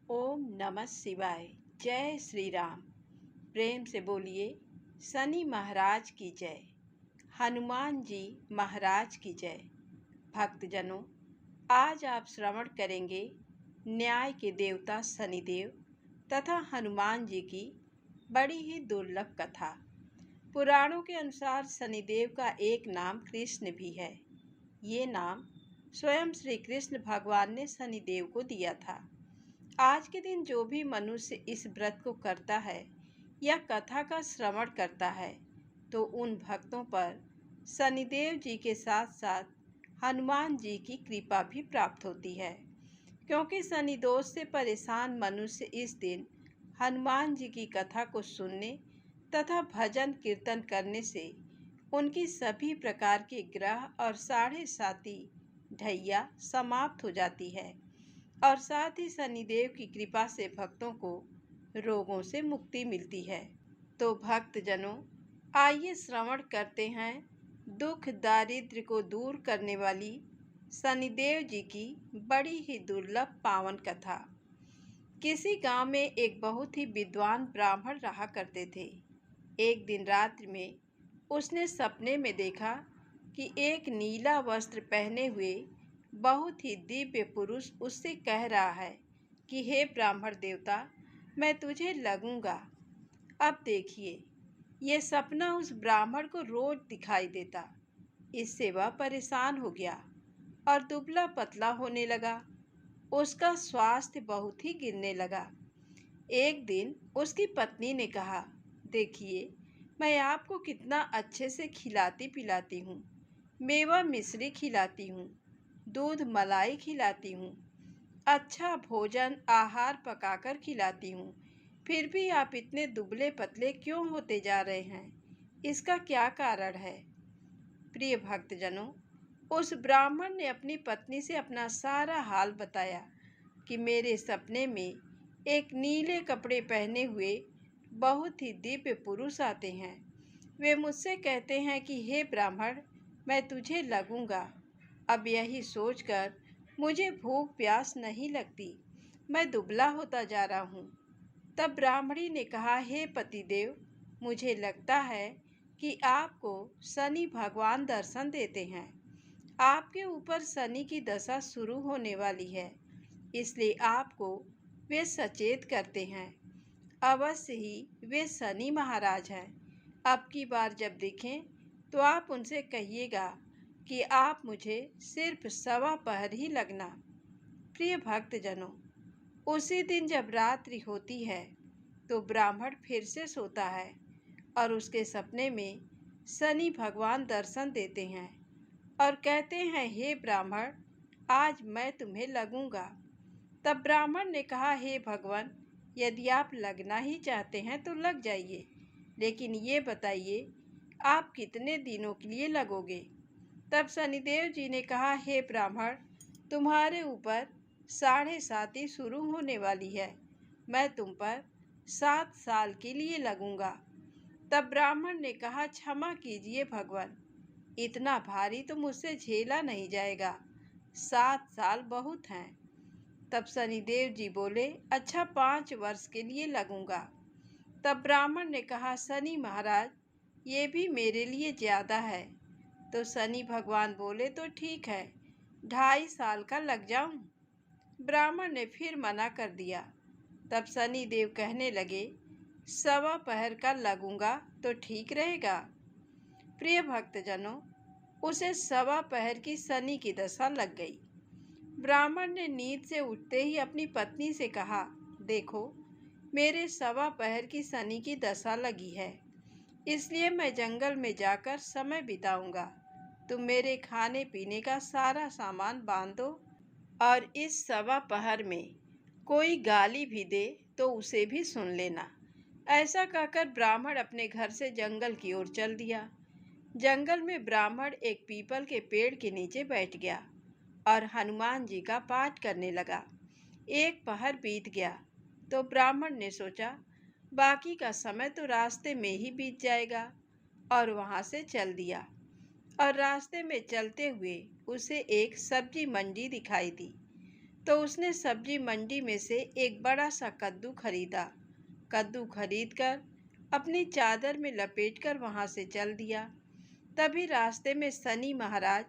ओम नमः शिवाय। जय श्री राम। प्रेम से बोलिए शनि महाराज की जय, हनुमान जी महाराज की जय। भक्तजनों, आज आप श्रवण करेंगे न्याय के देवता शनिदेव तथा हनुमान जी की बड़ी ही दुर्लभ कथा। पुराणों के अनुसार शनिदेव का एक नाम कृष्ण भी है। ये नाम स्वयं श्री कृष्ण भगवान ने शनिदेव को दिया था। आज के दिन जो भी मनुष्य इस व्रत को करता है या कथा का श्रवण करता है तो उन भक्तों पर शनिदेव जी के साथ साथ हनुमान जी की कृपा भी प्राप्त होती है, क्योंकि शनि दोष से परेशान मनुष्य इस दिन हनुमान जी की कथा को सुनने तथा भजन कीर्तन करने से उनकी सभी प्रकार के ग्रह और साढ़े साती ढैया समाप्त हो जाती है और साथ ही शनिदेव की कृपा से भक्तों को रोगों से मुक्ति मिलती है। तो भक्तजनों, आइए श्रवण करते हैं दुख दारिद्र्य को दूर करने वाली शनिदेव जी की बड़ी ही दुर्लभ पावन कथा। किसी गांव में एक बहुत ही विद्वान ब्राह्मण रहा करते थे। एक दिन रात्रि में उसने सपने में देखा कि एक नीला वस्त्र पहने हुए बहुत ही दिव्य पुरुष उससे कह रहा है कि हे ब्राह्मण देवता, मैं तुझे लगूंगा। अब देखिए, ये सपना उस ब्राह्मण को रोज दिखाई देता। इससे वह परेशान हो गया और दुबला पतला होने लगा। उसका स्वास्थ्य बहुत ही गिरने लगा। एक दिन उसकी पत्नी ने कहा, देखिए, मैं आपको कितना अच्छे से खिलाती पिलाती हूँ, मेवा मिश्री खिलाती हूँ, दूध मलाई खिलाती हूँ, अच्छा भोजन आहार पकाकर खिलाती हूँ, फिर भी आप इतने दुबले पतले क्यों होते जा रहे हैं? इसका क्या कारण है? प्रिय भक्तजनों, उस ब्राह्मण ने अपनी पत्नी से अपना सारा हाल बताया कि मेरे सपने में एक नीले कपड़े पहने हुए बहुत ही दिव्य पुरुष आते हैं। वे मुझसे कहते हैं कि हे ब्राह्मण, मैं तुझे लगूंगा। अब यही सोचकर मुझे भूख प्यास नहीं लगती, मैं दुबला होता जा रहा हूँ। तब ब्राह्मणी ने कहा, हे पतिदेव, मुझे लगता है कि आपको शनि भगवान दर्शन देते हैं। आपके ऊपर शनि की दशा शुरू होने वाली है, इसलिए आपको वे सचेत करते हैं। अवश्य ही वे शनि महाराज हैं। अब की बार जब दिखें तो आप उनसे कहिएगा कि आप मुझे सिर्फ सवा पहर ही लगना। प्रिय भक्तजनों, उसी दिन जब रात्रि होती है तो ब्राह्मण फिर से सोता है और उसके सपने में शनि भगवान दर्शन देते हैं और कहते हैं, हे ब्राह्मण, आज मैं तुम्हें लगूंगा। तब ब्राह्मण ने कहा, हे भगवान, यदि आप लगना ही चाहते हैं तो लग जाइए, लेकिन ये बताइए आप कितने दिनों के लिए लगोगे? तब शनिदेव जी ने कहा, हे ब्राह्मण, तुम्हारे ऊपर साढ़े साती शुरू होने वाली है, मैं तुम पर 7 साल के लिए लगूंगा। तब ब्राह्मण ने कहा, क्षमा कीजिए भगवान, इतना भारी तो मुझसे झेला नहीं जाएगा, 7 साल बहुत हैं। तब शनिदेव जी बोले, अच्छा 5 वर्ष के लिए लगूंगा। तब ब्राह्मण ने कहा, शनि महाराज, ये भी मेरे लिए ज़्यादा है। तो शनि भगवान बोले, तो ठीक है, 2.5 साल का लग जाऊं। ब्राह्मण ने फिर मना कर दिया। तब शनि देव कहने लगे, सवा पहर का लगूंगा तो ठीक रहेगा। प्रिय भक्तजनों, उसे सवा पहर की शनि की दशा लग गई। ब्राह्मण ने नींद से उठते ही अपनी पत्नी से कहा, देखो, मेरे सवा पहर की शनि की दशा लगी है, इसलिए मैं जंगल में जाकर समय बिताऊंगा। तुम मेरे खाने पीने का सारा सामान बांध दो और इस सवा पहर में कोई गाली भी दे तो उसे भी सुन लेना। ऐसा कहकर ब्राह्मण अपने घर से जंगल की ओर चल दिया। जंगल में ब्राह्मण एक पीपल के पेड़ के नीचे बैठ गया और हनुमान जी का पाठ करने लगा। एक पहर बीत गया तो ब्राह्मण ने सोचा, बाकी का समय तो रास्ते में ही बीत जाएगा, और वहाँ से चल दिया। और रास्ते में चलते हुए उसे एक सब्जी मंडी दिखाई दी। तो उसने सब्जी मंडी में से एक बड़ा सा कद्दू खरीदा। कद्दू खरीदकर अपनी चादर में लपेटकर वहां से चल दिया। तभी रास्ते में शनि महाराज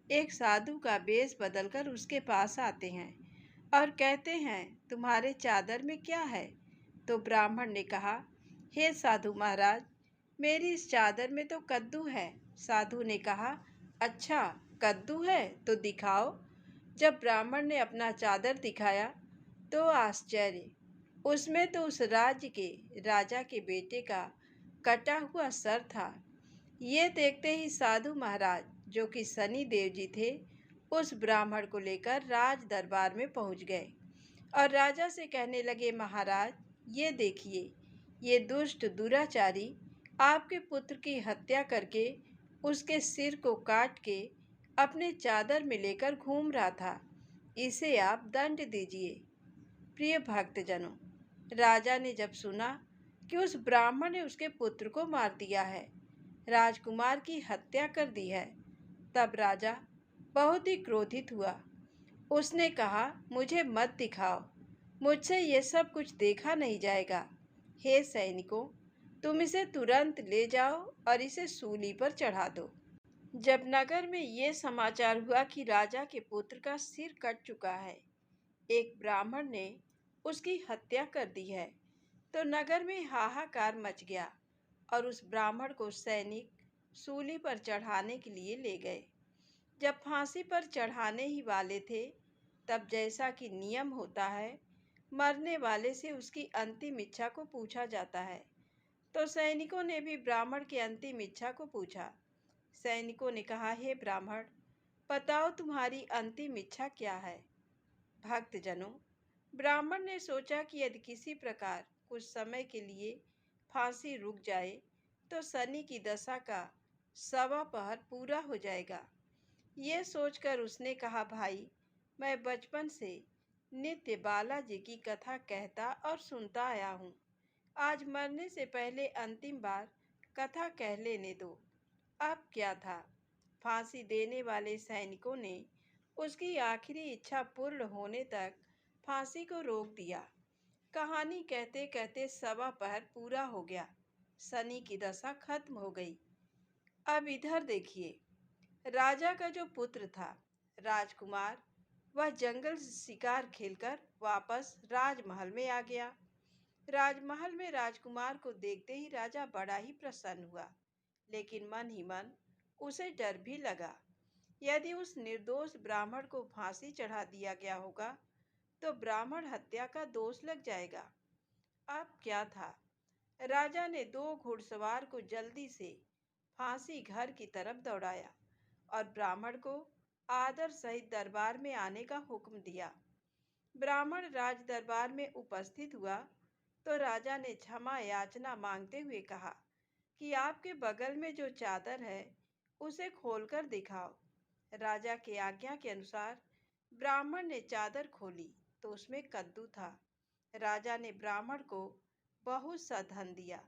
एक साधु का वेश बदलकर उसके पास आते हैं और कहते हैं, तुम्हारे चादर में क्या है? तो ब्राह्मण ने कहा, हे साधु महाराज, मेरी इस चादर में तो कद्दू है। साधु ने कहा, अच्छा कद्दू है तो दिखाओ। जब ब्राह्मण ने अपना चादर दिखाया तो आश्चर्य, उसमें तो उस राज्य के राजा के बेटे का कटा हुआ सर था। ये देखते ही साधु महाराज, जो कि शनि देव जी थे, उस ब्राह्मण को लेकर राज दरबार में पहुंच गए और राजा से कहने लगे, महाराज ये देखिए, ये दुष्ट दुराचारी आपके पुत्र की हत्या करके उसके सिर को काट के अपने चादर में लेकर घूम रहा था। इसे आप दंड दीजिए। प्रिय भक्तजनों, राजा ने जब सुना कि उस ब्राह्मण ने उसके पुत्र को मार दिया है, राजकुमार की हत्या कर दी है, तब राजा बहुत ही क्रोधित हुआ। उसने कहा, मुझे मत दिखाओ, मुझसे ये सब कुछ देखा नहीं जाएगा। हे सैनिकों, तुम इसे तुरंत ले जाओ और इसे सूली पर चढ़ा दो। जब नगर में ये समाचार हुआ कि राजा के पुत्र का सिर कट चुका है, एक ब्राह्मण ने उसकी हत्या कर दी है, तो नगर में हाहाकार मच गया और उस ब्राह्मण को सैनिक सूली पर चढ़ाने के लिए ले गए। जब फांसी पर चढ़ाने ही वाले थे, तब जैसा कि नियम होता है, मरने वाले से उसकी अंतिम इच्छा को पूछा जाता है। तो सैनिकों ने भी ब्राह्मण की अंतिम इच्छा को पूछा। सैनिकों ने कहा, हे ब्राह्मण, बताओ तुम्हारी अंतिम इच्छा क्या है? भक्तजनों, ब्राह्मण ने सोचा कि यदि किसी प्रकार कुछ समय के लिए फांसी रुक जाए तो शनि की दशा का 1.25 पहर पूरा हो जाएगा। ये सोचकर उसने कहा, भाई, मैं बचपन से नित्य बालाजी की कथा कहता और सुनता आया हूँ। आज मरने से पहले अंतिम बार कथा कह लेने दो। अब क्या था? फांसी देने वाले सैनिकों ने उसकी आखिरी इच्छा पूर्ण होने तक फांसी को रोक दिया। कहानी कहते कहते 1.25 पहर पूरा हो गया। शनि की दशा खत्म हो गई। अब इधर देखिए, राजा का जो पुत्र था, राजकुमार, वह जंगल से शिकार खेलकर वापस राजमहल में आ गया। राजमहल में राजकुमार को देखते ही राजा बड़ा ही प्रसन्न हुआ, लेकिन मन ही मन उसे डर भी लगा। यदि उस निर्दोष ब्राह्मण को फांसी चढ़ा दिया गया होगा तो ब्राह्मण हत्या का दोष लग जाएगा। अब क्या था? राजा ने 2 घुड़सवार को जल्दी से फांसी घर की तरफ दौड़ाया और ब्राह्मण को आदर सहित दरबार में आने का हुक्म दिया। ब्राह्मण राज दरबार में उपस्थित हुआ तो राजा ने क्षमा याचना मांगते हुए कहा कि आपके बगल में जो चादर है उसे खोलकर दिखाओ। राजा के आज्ञा के अनुसार ब्राह्मण ने चादर खोली तो उसमें कद्दू था। राजा ने ब्राह्मण को बहुत सा धन दिया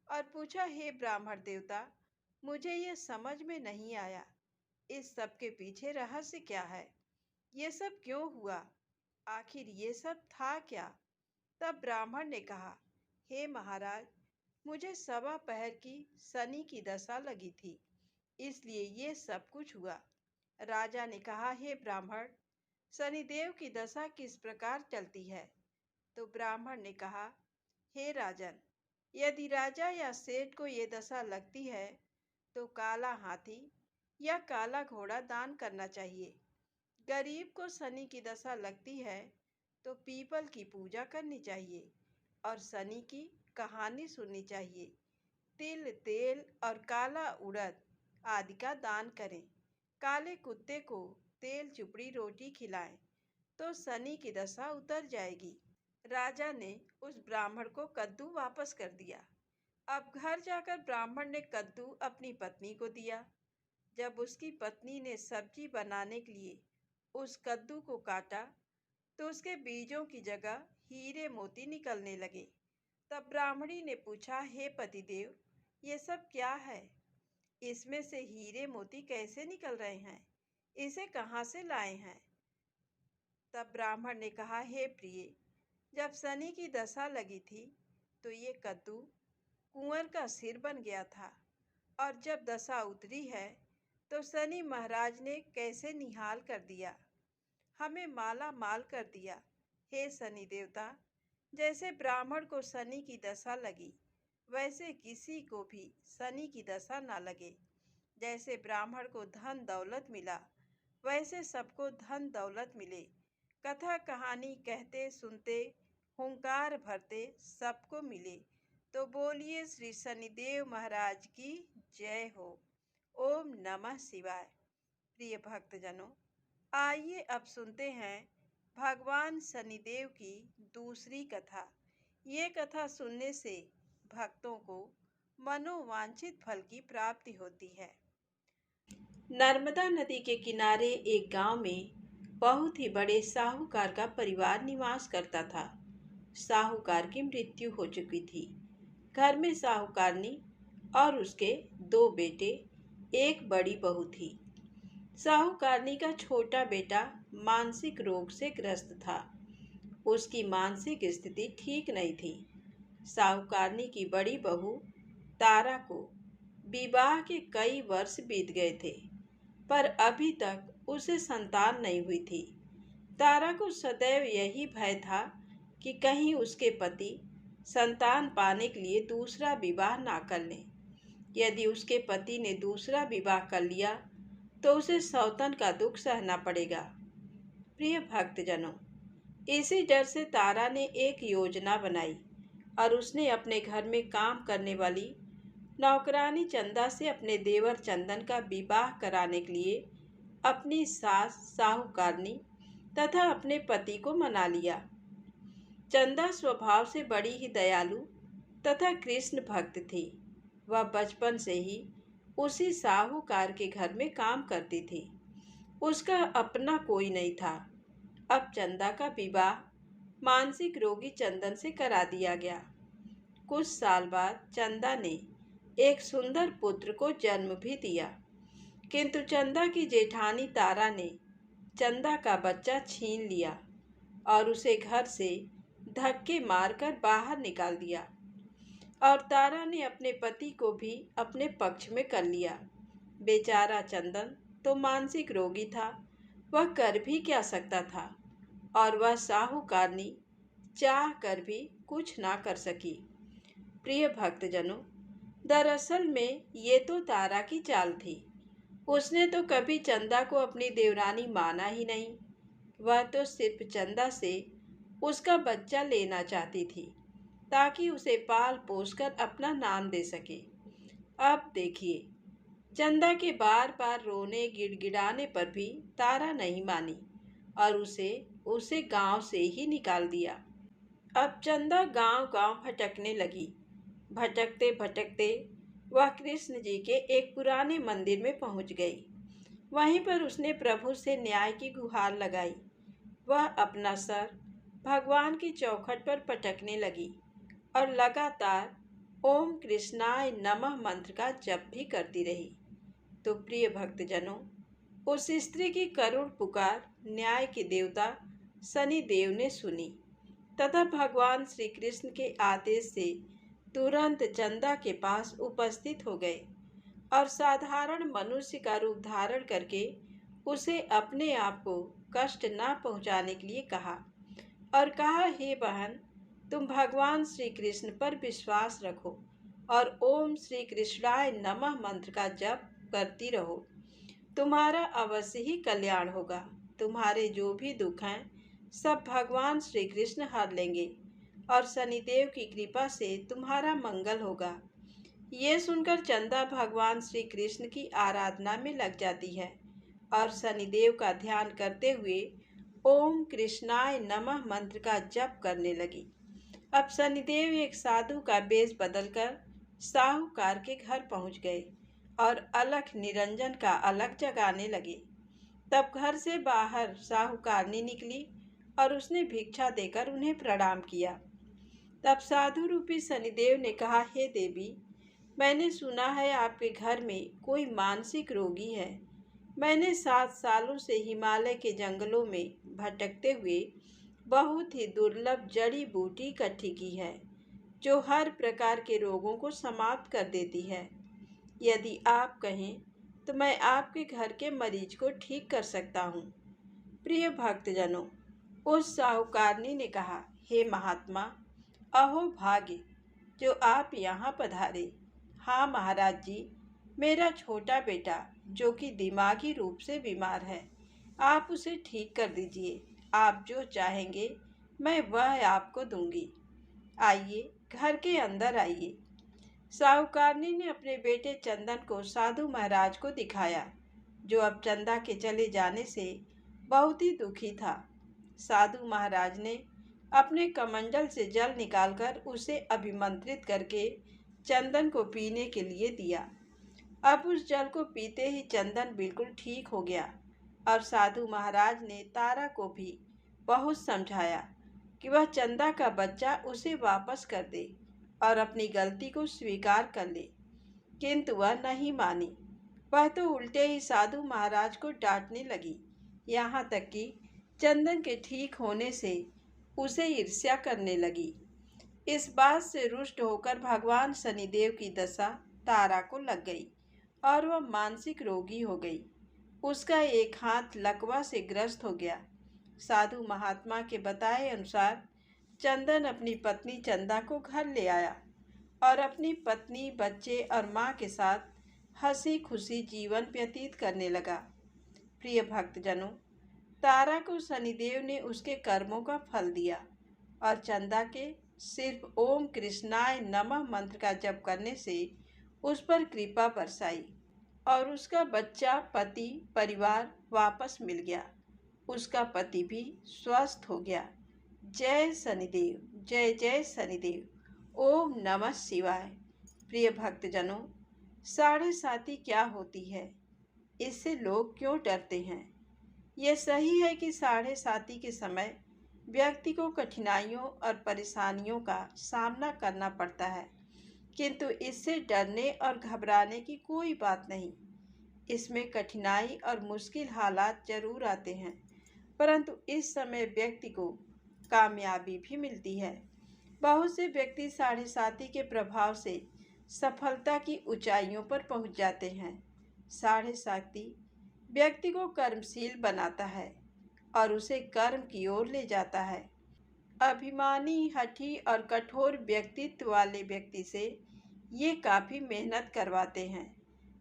और पूछा, हे ब्राह्मण देवता, मुझे ये समझ में नहीं आया, इस सब के पीछे रहस्य क्या है? ये सब क्यों हुआ? आखिर ये सब था क्या? तब ब्राह्मण ने कहा, हे महाराज, मुझे 1.25 पहर की शनि की दशा लगी थी, इसलिए ये सब कुछ हुआ। राजा ने कहा, हे ब्राह्मण, शनिदेव की दशा किस प्रकार चलती है? तो ब्राह्मण ने कहा, हे राजन, यदि राजा या सेठ को ये दशा लगती है तो काला हाथी या काला घोड़ा दान करना चाहिए। गरीब को शनि की दशा लगती है तो पीपल की पूजा करनी चाहिए और शनि की कहानी सुननी चाहिए। तिल, तेल और काला उड़द आदि का दान करें। काले कुत्ते को तेल चुपड़ी रोटी खिलाएं तो शनि की दशा उतर जाएगी। राजा ने उस ब्राह्मण को कद्दू वापस कर दिया। अब घर जाकर ब्राह्मण ने कद्दू अपनी पत्नी को दिया। जब उसकी पत्नी ने सब्जी बनाने के लिए उस कद्दू को काटा तो उसके बीजों की जगह हीरे मोती निकलने लगे। तब ब्राह्मणी ने पूछा, हे पतिदेव, ये सब क्या है? इसमें से हीरे मोती कैसे निकल रहे हैं? इसे कहाँ से लाए हैं? तब ब्राह्मण ने कहा, हे प्रिय, जब शनि की दशा लगी थी तो ये कद्दू कुंवर का सिर बन गया था, और जब दशा उतरी है तो शनि महाराज ने कैसे निहाल कर दिया, हमें माला माल कर दिया। हे शनि देवता, जैसे ब्राह्मण को शनि की दशा लगी वैसे किसी को भी शनि की दशा ना लगे। जैसे ब्राह्मण को धन दौलत मिला वैसे सबको धन दौलत मिले। कथा कहानी कहते सुनते हुंकार भरते सबको मिले। तो बोलिए श्री शनिदेव महाराज की जय हो। ओम नमः शिवाय। प्रिय भक्तजनों, आइए अब सुनते हैं भगवान शनिदेव की दूसरी कथा। ये कथा सुनने से भक्तों को मनोवांछित फल की प्राप्ति होती है। नर्मदा नदी के किनारे एक गांव में बहुत ही बड़े साहूकार का परिवार निवास करता था। साहूकार की मृत्यु हो चुकी थी। घर में साहूकारनी और उसके 2 बेटे, एक बड़ी बहू थी। साहूकारनी का छोटा बेटा मानसिक रोग से ग्रस्त था। उसकी मानसिक स्थिति ठीक नहीं थी। साहूकारनी की बड़ी बहू तारा को विवाह के कई वर्ष बीत गए थे, पर अभी तक उसे संतान नहीं हुई थी। तारा को सदैव यही भय था कि कहीं उसके पति संतान पाने के लिए दूसरा विवाह ना कर लें। यदि उसके पति ने दूसरा विवाह कर लिया तो उसे सौतन का दुख सहना पड़ेगा। प्रिय भक्तजनों, इसी डर से तारा ने एक योजना बनाई और उसने अपने घर में काम करने वाली नौकरानी चंदा से अपने देवर चंदन का विवाह कराने के लिए अपनी सास साहूकारनी तथा अपने पति को मना लिया। चंदा स्वभाव से बड़ी ही दयालु तथा कृष्ण भक्त थी। वह बचपन से ही उसी साहूकार के घर में काम करती थी। उसका अपना कोई नहीं था। अब चंदा का विवाह मानसिक रोगी चंदन से करा दिया गया। कुछ साल बाद चंदा ने एक सुंदर पुत्र को जन्म भी दिया, किंतु चंदा की जेठानी तारा ने चंदा का बच्चा छीन लिया और उसे घर से धक्के मारकर बाहर निकाल दिया। और तारा ने अपने पति को भी अपने पक्ष में कर लिया। बेचारा चंदन तो मानसिक रोगी था, वह कर भी क्या सकता था, और वह साहूकारनी चाह कर भी कुछ ना कर सकी। प्रिय भक्तजनों, दरअसल में ये तो तारा की चाल थी। उसने तो कभी चंदा को अपनी देवरानी माना ही नहीं। वह तो सिर्फ चंदा से उसका बच्चा लेना चाहती थी ताकि उसे पाल पोसकर अपना नाम दे सके। अब देखिए, चंदा के बार बार रोने गिड़गिड़ाने पर भी तारा नहीं मानी और उसे गांव से ही निकाल दिया। अब चंदा गांव गांव भटकने लगी। भटकते भटकते वह कृष्ण जी के एक पुराने मंदिर में पहुंच गई। वहीं पर उसने प्रभु से न्याय की गुहार लगाई। वह अपना सर भगवान की चौखट पर पटकने लगी और लगातार ओम कृष्णाय नमः मंत्र का जप भी करती रही। तो प्रिय भक्तजनों, उस स्त्री की करुण पुकार न्याय के देवता शनि देव ने सुनी तथा भगवान श्री कृष्ण के आदेश से तुरंत चंदा के पास उपस्थित हो गए और साधारण मनुष्य का रूप धारण करके उसे अपने आप को कष्ट न पहुंचाने के लिए कहा और कहा, हे बहन, तुम भगवान श्री कृष्ण पर विश्वास रखो और ओम श्री कृष्णाय नमः मंत्र का जप करती रहो। तुम्हारा अवश्य ही कल्याण होगा। तुम्हारे जो भी दुख हैं सब भगवान श्री कृष्ण हर लेंगे और शनिदेव की कृपा से तुम्हारा मंगल होगा। ये सुनकर चंदा भगवान श्री कृष्ण की आराधना में लग जाती है और शनिदेव का ध्यान करते हुए ओम कृष्णाय नमः मंत्र का जप करने लगी। अब शनिदेव एक साधु का वेश बदलकर साहूकार के घर पहुंच गए और अलख निरंजन का अलख जगाने लगे। तब घर से बाहर साहूकारनी निकली और उसने भिक्षा देकर उन्हें प्रणाम किया। तब साधु रूपी शनिदेव ने कहा, हे देवी, मैंने सुना है आपके घर में कोई मानसिक रोगी है। मैंने 7 सालों से हिमालय के जंगलों में भटकते हुए बहुत ही दुर्लभ जड़ी बूटी इकट्ठी की है जो हर प्रकार के रोगों को समाप्त कर देती है। यदि आप कहें तो मैं आपके घर के मरीज को ठीक कर सकता हूँ। प्रिय भक्तजनों, उस साहूकारनी ने कहा, हे महात्मा, अहो भाग्य जो आप यहाँ पधारे। हाँ महाराज जी, मेरा छोटा बेटा जो कि दिमागी रूप से बीमार है, आप उसे ठीक कर दीजिए। आप जो चाहेंगे मैं वह आपको दूंगी। आइए, घर के अंदर आइए। साहूकारनी ने अपने बेटे चंदन को साधु महाराज को दिखाया, जो अब चंदा के चले जाने से बहुत ही दुखी था। साधु महाराज ने अपने कमंडल से जल निकालकर उसे अभिमंत्रित करके चंदन को पीने के लिए दिया। अब उस जल को पीते ही चंदन बिल्कुल ठीक हो गया और साधु महाराज ने तारा को भी बहुत समझाया कि वह चंदा का बच्चा उसे वापस कर दे और अपनी गलती को स्वीकार कर ले, किंतु वह नहीं मानी। वह तो उल्टे ही साधु महाराज को डांटने लगी, यहाँ तक कि चंदन के ठीक होने से उसे ईर्ष्या करने लगी। इस बात से रुष्ट होकर भगवान शनिदेव की दशा तारा को लग गई और वह मानसिक रोगी हो गई। उसका एक हाथ लकवा से ग्रस्त हो गया। साधु महात्मा के बताए अनुसार चंदन अपनी पत्नी चंदा को घर ले आया और अपनी पत्नी, बच्चे और माँ के साथ हंसी खुशी जीवन व्यतीत करने लगा। प्रिय भक्तजनों, तारा को शनिदेव ने उसके कर्मों का फल दिया और चंदा के सिर्फ ओम कृष्णाय नमः मंत्र का जप करने से उस पर कृपा बरसाई और उसका बच्चा, पति, परिवार वापस मिल गया। उसका पति भी स्वस्थ हो गया। जय शनिदेव, जय जय शनिदेव। ओम नमः शिवाय। प्रिय भक्तजनों, साढ़े साती क्या होती है? इससे लोग क्यों डरते हैं? यह सही है कि साढ़े साती के समय व्यक्ति को कठिनाइयों और परेशानियों का सामना करना पड़ता है, किंतु इससे डरने और घबराने की कोई बात नहीं। इसमें कठिनाई और मुश्किल हालात जरूर आते हैं, परंतु इस समय व्यक्ति को कामयाबी भी मिलती है। बहुत से व्यक्ति साढ़े साती के प्रभाव से सफलता की ऊंचाइयों पर पहुंच जाते हैं। साढ़े साती व्यक्ति को कर्मशील बनाता है और उसे कर्म की ओर ले जाता है। अभिमानी, हठी और कठोर व्यक्तित्व वाले व्यक्ति से ये काफ़ी मेहनत करवाते हैं।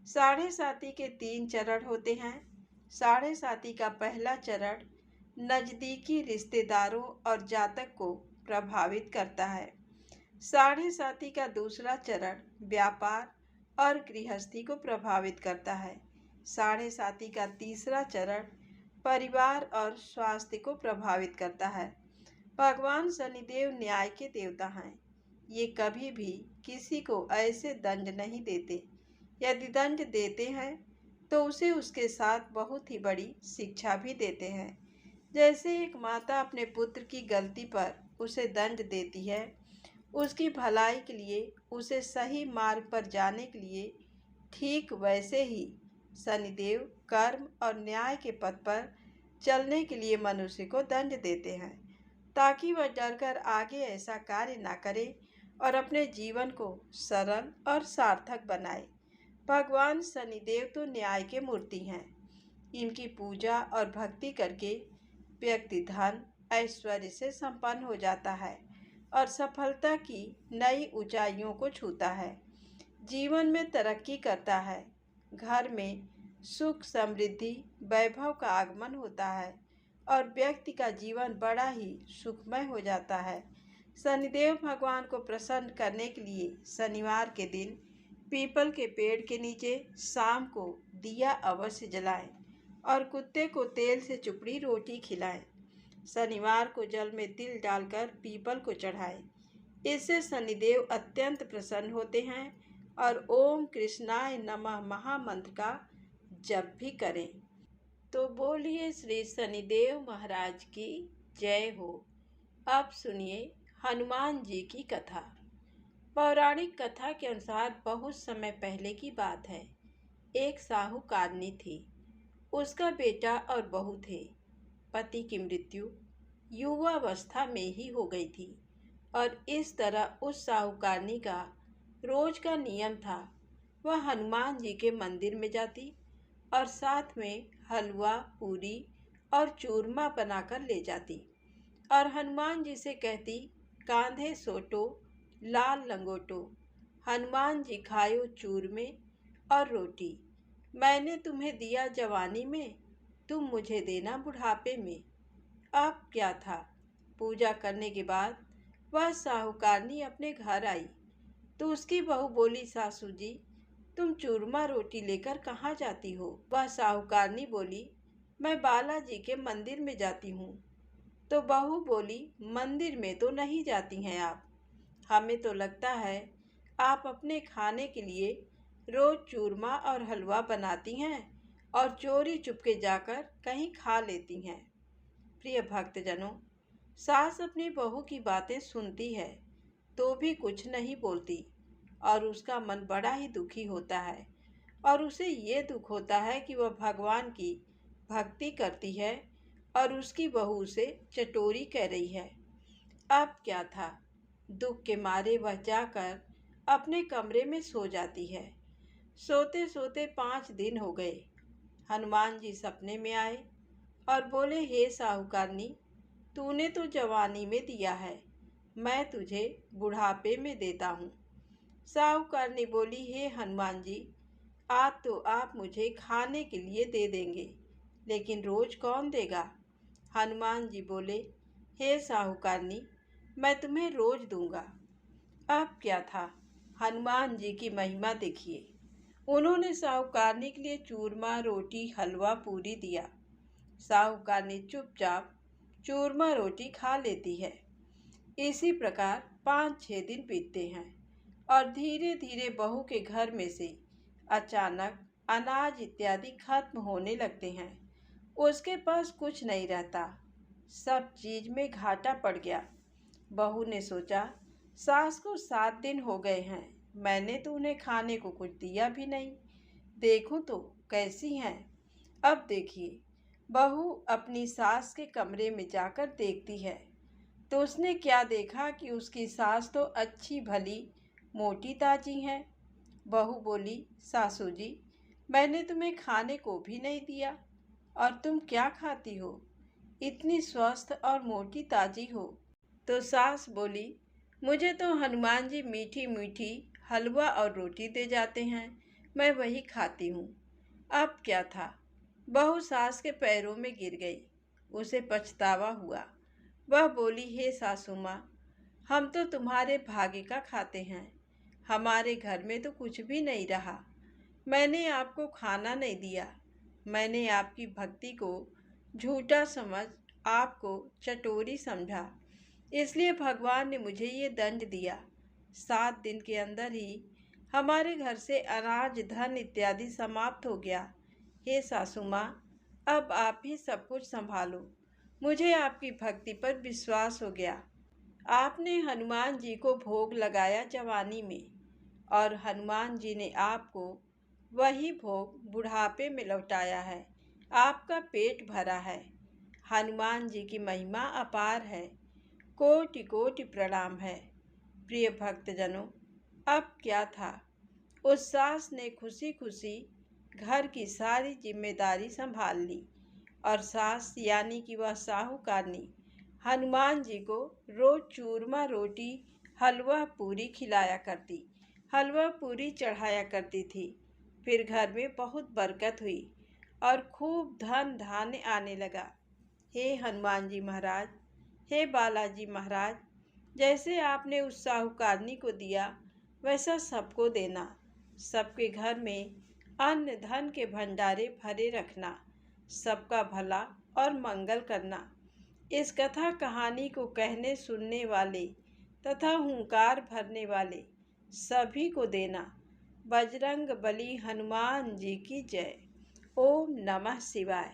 साढ़े साती के 3 चरण होते हैं। साढ़े साती का पहला चरण नज़दीकी रिश्तेदारों और जातक को प्रभावित करता है। साढ़े साती का दूसरा चरण व्यापार और गृहस्थी को प्रभावित करता है। साढ़े साती का तीसरा चरण परिवार और स्वास्थ्य को प्रभावित करता है। भगवान शनिदेव न्याय के देवता हैं। ये कभी भी किसी को ऐसे दंड नहीं देते। यदि दंड देते हैं तो उसे उसके साथ बहुत ही बड़ी शिक्षा भी देते हैं। जैसे एक माता अपने पुत्र की गलती पर उसे दंड देती है, उसकी भलाई के लिए, उसे सही मार्ग पर जाने के लिए, ठीक वैसे ही शनिदेव कर्म और न्याय के पथ पर चलने के लिए मनुष्य को दंड देते हैं, ताकि वह डरकर आगे ऐसा कार्य ना करे और अपने जीवन को सरल और सार्थक बनाए। भगवान शनिदेव तो न्याय के मूर्ति हैं। इनकी पूजा और भक्ति करके व्यक्ति धन, ऐश्वर्य से संपन्न हो जाता है और सफलता की नई ऊंचाइयों को छूता है। जीवन में तरक्की करता है। घर में सुख, समृद्धि, वैभव का आगमन होता है और व्यक्ति का जीवन बड़ा ही सुखमय हो जाता है। शनिदेव भगवान को प्रसन्न करने के लिए शनिवार के दिन पीपल के पेड़ के नीचे शाम को दिया अवश्य जलाएं और कुत्ते को तेल से चुपड़ी रोटी खिलाएं। शनिवार को जल में तिल डालकर पीपल को चढ़ाएं। इससे शनिदेव अत्यंत प्रसन्न होते हैं और ओम कृष्णाय नमः महामंत्र का जप भी करें। तो बोलिए श्री शनिदेव महाराज की जय हो। अब सुनिए हनुमान जी की कथा। पौराणिक कथा के अनुसार बहुत समय पहले की बात है। एक साहूकारनी थी। उसका बेटा और बहू थे। पति की मृत्यु युवावस्था में ही हो गई थी और इस तरह उस साहूकारनी का रोज का नियम था, वह हनुमान जी के मंदिर में जाती और साथ में हलवा, पूरी और चूरमा बनाकर ले जाती और हनुमान जी से कहती, कांधे सोटो लाल लंगोटो, हनुमान जी खायो चूरमे और रोटी, मैंने तुम्हें दिया जवानी में, तुम मुझे देना बुढ़ापे में। अब क्या था, पूजा करने के बाद वह साहूकारनी अपने घर आई तो उसकी बहू बोली, सासू जी तुम चूरमा रोटी लेकर कहाँ जाती हो? वह साहूकारनी बोली, मैं बालाजी के मंदिर में जाती हूँ। तो बहू बोली, मंदिर में तो नहीं जाती हैं आप, हमें तो लगता है आप अपने खाने के लिए रोज चूरमा और हलवा बनाती हैं और चोरी चुपके जाकर कहीं खा लेती हैं। प्रिय भक्तजनों, सास अपनी बहू की बातें सुनती है तो भी कुछ नहीं बोलती और उसका मन बड़ा ही दुखी होता है और उसे ये दुख होता है कि वह भगवान की भक्ति करती है और उसकी बहू उसे चटोरी कह रही है। अब क्या था, दुख के मारे वह जाकर अपने कमरे में सो जाती है। सोते सोते 5 दिन हो गए। हनुमान जी सपने में आए और बोले, हे साहूकारनी, तूने तो जवानी में दिया है, मैं तुझे बुढ़ापे में देता हूँ। साहूकारनी बोली, हे हनुमान जी, आज तो आप मुझे खाने के लिए दे देंगे, लेकिन रोज कौन देगा? हनुमान जी बोले, हे साहूकारनी, मैं तुम्हें रोज दूंगा। अब क्या था, हनुमान जी की महिमा देखिए। उन्होंने साहूकारनी के लिए चूरमा, रोटी, हलवा, पूरी दिया। साहूकारनी चुपचाप चूरमा रोटी खा लेती है। इसी प्रकार 5-6 दिन बीतते हैं और धीरे धीरे बहू के घर में से अचानक अनाज इत्यादि खत्म होने लगते हैं। उसके पास कुछ नहीं रहता, सब चीज में घाटा पड़ गया। बहू ने सोचा, सास को 7 दिन हो गए हैं, मैंने तो उन्हें खाने को कुछ दिया भी नहीं, देखूं तो कैसी हैं। अब देखिए, बहू अपनी सास के कमरे में जाकर देखती है तो उसने क्या देखा कि उसकी सास तो अच्छी भली मोटी ताजी हैं। बहू बोली, सासू जी, मैंने तुम्हें खाने को भी नहीं दिया और तुम क्या खाती हो, इतनी स्वस्थ और मोटी ताजी हो। तो सास बोली, मुझे तो हनुमान जी मीठी मीठी हलवा और रोटी दे जाते हैं, मैं वही खाती हूँ। अब क्या था, बहू सास के पैरों में गिर गई, उसे पछतावा हुआ। वह बोली, हे सासू माँ, हम तो तुम्हारे भाग्य का खाते हैं, हमारे घर में तो कुछ भी नहीं रहा, मैंने आपको खाना नहीं दिया, मैंने आपकी भक्ति को झूठा समझ आपको चटोरी समझा, इसलिए भगवान ने मुझे ये दंड दिया। 7 दिन के अंदर ही हमारे घर से अनाज, धन इत्यादि समाप्त हो गया। हे सासू माँ, अब आप ही सब कुछ संभालो, मुझे आपकी भक्ति पर विश्वास हो गया। आपने हनुमान जी को भोग लगाया जवानी में और हनुमान जी ने आपको वही भोग बुढ़ापे में लौटाया है, आपका पेट भरा है। हनुमान जी की महिमा अपार है, कोटि कोटि प्रणाम है। प्रिय भक्तजनों, अब क्या था, उस सास ने खुशी खुशी घर की सारी जिम्मेदारी संभाल ली और सास यानी कि वह साहूकारनी हनुमान जी को रोज चूरमा रोटी, हलवा पूरी खिलाया करती, हलवा पूरी चढ़ाया करती थी। फिर घर में बहुत बरकत हुई और खूब धन धान्य आने लगा। हे हनुमान जी महाराज, हे बालाजी महाराज, जैसे आपने उस साहूकारनी को दिया वैसा सबको देना, सबके घर में अन्न धन के भंडारे भरे रखना, सबका भला और मंगल करना। इस कथा कहानी को कहने सुनने वाले तथा हुंकार भरने वाले सभी को देना। बजरंग बली हनुमान जी की जय। ओम नमः शिवाय।